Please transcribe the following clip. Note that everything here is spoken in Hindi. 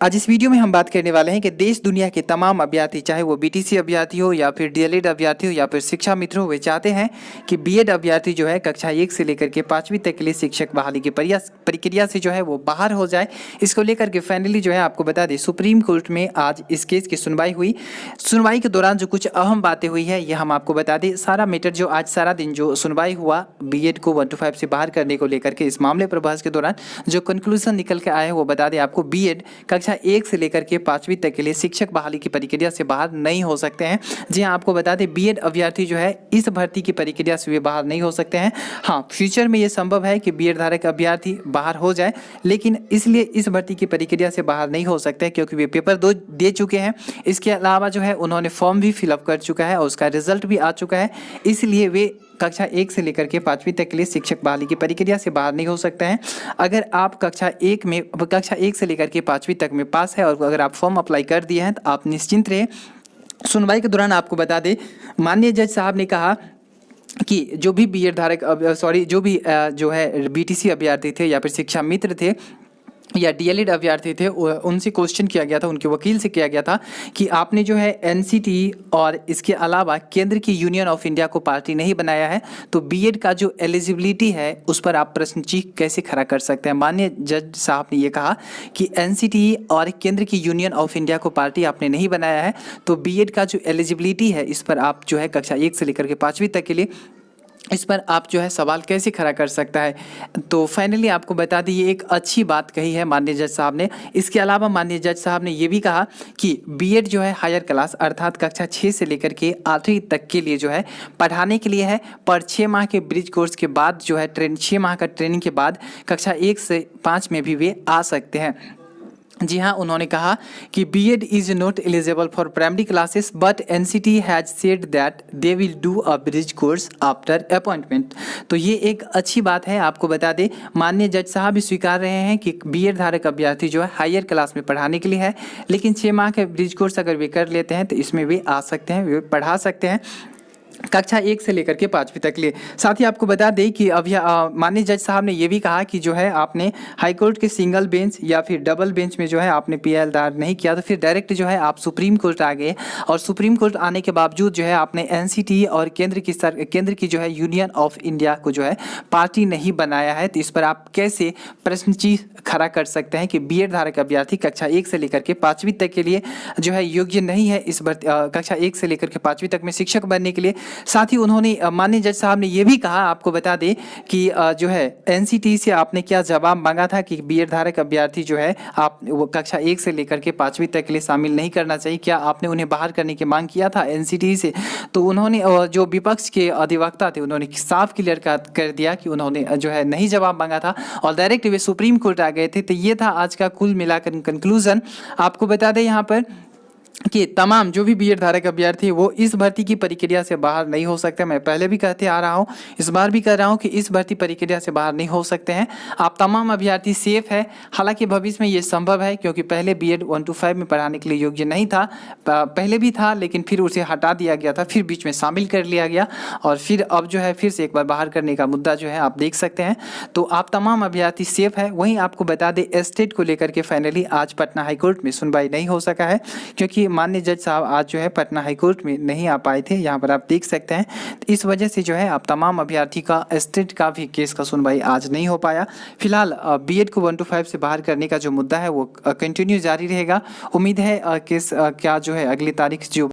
आज इस वीडियो में हम बात करने वाले हैं कि देश दुनिया के तमाम अभ्यर्थी, चाहे वो बीटीसी अभ्यर्थी हो या फिर डीएलएड अभ्यर्थी हो या फिर शिक्षा मित्र हो, वे चाहते हैं कि बीएड अभ्यर्थी जो है कक्षा 1 से लेकर के 5वीं तक के लिए शिक्षक बहाली की प्रक्रिया से जो है वो बाहर हो जाए। इसको लेकर के फाइनली जो है आपको बता दें, सुप्रीम कोर्ट में आज इस केस की सुनवाई हुई। सुनवाई के दौरान जो कुछ अहम बातें हुई है ये हम आपको बता दें। सारा मैटर जो आज सारा दिन जो सुनवाई हुआ बीएड को 1 to 5 से बाहर करने को लेकर के, इस मामले पर बहस के दौरान जो कंक्लूजन निकल के आया है वो बता दें आपको। बीएड कक्षा 1 से लेकर के 5वीं तक के लिए शिक्षक बहाली की प्रक्रिया से बाहर नहीं हो सकते हैं। जी हाँ, आपको बता दें बीएड अभ्यर्थी जो है इस भर्ती की प्रक्रिया से वे बाहर नहीं हो सकते हैं। हाँ, फ्यूचर में ये संभव है कि बीएड धारक अभ्यर्थी बाहर हो जाए, लेकिन इसलिए इस भर्ती की प्रक्रिया से बाहर नहीं हो सकते क्योंकि वे पेपर दे चुके हैं। इसके अलावा जो है उन्होंने फॉर्म भी फिलअप कर चुका है और उसका रिजल्ट भी आ चुका है। इसलिए वे कक्षा 1 से लेकर के 5वीं तक के लिए शिक्षक बहाली की प्रक्रिया से बाहर नहीं हो सकते हैं। अगर आप कक्षा 1 से लेकर के 5वीं तक में पास है और अगर आप फॉर्म अप्लाई कर दिए हैं तो आप निश्चिंत रहे। सुनवाई के दौरान आपको बता दें, माननीय जज साहब ने कहा कि जो भी बीएड धारक जो भी जो है बीटीसी अभ्यर्थी थे या फिर शिक्षा मित्र थे या डीएलएड अभ्यर्थी थे, उनसे क्वेश्चन किया गया था, उनके वकील से किया गया था कि आपने जो है एनसीटी और इसके अलावा केंद्र की यूनियन ऑफ इंडिया को पार्टी नहीं बनाया है, तो बीएड का जो एलिजिबिलिटी है उस पर आप प्रश्न चिन्ह कैसे खड़ा कर सकते हैं। माननीय जज साहब ने ये कहा कि एनसीटी और केंद्र की यूनियन ऑफ इंडिया को पार्टी आपने नहीं बनाया है, तो बीएड का जो एलिजिबिलिटी है इस पर आप जो है कक्षा 1 से लेकर के 5वीं तक के लिए इस पर आप जो है सवाल कैसे खड़ा कर सकता है। तो फाइनली आपको बता दी, ये एक अच्छी बात कही है माननीय जज साहब ने। इसके अलावा माननीय जज साहब ने ये भी कहा कि बीएड जो है हायर क्लास अर्थात कक्षा 6 से लेकर के 8वीं तक के लिए जो है पढ़ाने के लिए है, पर 6 माह के ब्रिज कोर्स के बाद जो है 6 माह का ट्रेनिंग के बाद कक्षा 1 से 5 में भी वे आ सकते हैं। जी हाँ, उन्होंने कहा कि BEd is not eligible for primary classes but NCT has said that they will do a bridge course after appointment. तो ये एक अच्छी बात है। आपको बता दें, माननीय जज साहब भी स्वीकार रहे हैं कि बीएड धारक अभ्यर्थी जो है हायर क्लास में पढ़ाने के लिए है, लेकिन 6 माह के ब्रिज कोर्स अगर वे कर लेते हैं तो इसमें वे आ सकते हैं, वे पढ़ा सकते हैं कक्षा 1 से लेकर के 5वीं तक लिए। साथ ही आपको बता दें कि अब माननीय जज साहब ने ये भी कहा कि जो है आपने हाईकोर्ट के सिंगल बेंच या फिर डबल बेंच में जो है आपने पीएल दायर नहीं किया, तो फिर डायरेक्ट जो है आप सुप्रीम कोर्ट आ गए और सुप्रीम कोर्ट आने के बावजूद जो है आपने एनसीटी और केंद्र की जो है यूनियन ऑफ इंडिया को जो है पार्टी नहीं बनाया है। तो इस पर आप कैसे प्रश्न चिन्ह खड़ा कर सकते हैं कि बीएड धारक अभ्यर्थी कक्षा 1 से लेकर के 5वीं तक के लिए जो है योग्य नहीं है इस कक्षा 1 से लेकर के 5वीं तक में शिक्षक बनने के लिए। साथ ही उन्होंने माननीय जज साहब ने यह भी कहा, आपको बता दें कि जो है एनसीटी से आपने क्या जवाब मांगा था कि बीएड धारक अभ्यर्थी जो है आप वो कक्षा 1 से लेकर के 5वीं तक के लिए शामिल नहीं करना चाहिए, क्या आपने उन्हें बाहर करने की मांग किया था एनसीटी से? तो उन्होंने जो विपक्ष के अधिवक्ता थे उन्होंने साफ क्लियर कर दिया कि उन्होंने जो है नहीं जवाब मांगा था और डायरेक्ट वे सुप्रीम कोर्ट आ गए थे। तो ये था आज का कुल मिलाकर कंक्लूजन। आपको बता दें यहाँ पर कि तमाम जो भी बीएड धारक अभ्यर्थी वो इस भर्ती की प्रक्रिया से बाहर नहीं हो सकते। मैं पहले भी कहते आ रहा हूँ, इस बार भी कह रहा हूँ कि इस भर्ती प्रक्रिया से बाहर नहीं हो सकते हैं। आप तमाम अभ्यर्थी सेफ है। हालांकि भविष्य में ये संभव है क्योंकि पहले बीएड 1 to 5 में पढ़ाने के लिए योग्य नहीं था, पहले भी था लेकिन फिर उसे हटा दिया गया था, फिर बीच में शामिल कर लिया गया और फिर अब जो है फिर से एक बार बाहर करने का मुद्दा जो है आप देख सकते हैं। तो आप तमाम अभ्यर्थी सेफ है। वहीं आपको बता दें एस्टेट को लेकर के फाइनली आज पटना हाईकोर्ट में सुनवाई नहीं हो सका है क्योंकि माननीय जज साहब आज जो है पटना हाईकोर्ट में नहीं आ पाए थे। यहाँ पर आप देख सकते हैं, इस वजह से जो है आप तमाम अभ्यर्थी का एस्टेट का भी केस का सुनवाई आज नहीं हो पाया। फिलहाल बीएड को 1 to 5 से बाहर करने का जो मुद्दा है वो कंटिन्यू जारी रहेगा। उम्मीद है केस क्या जो है अगली तारीख जो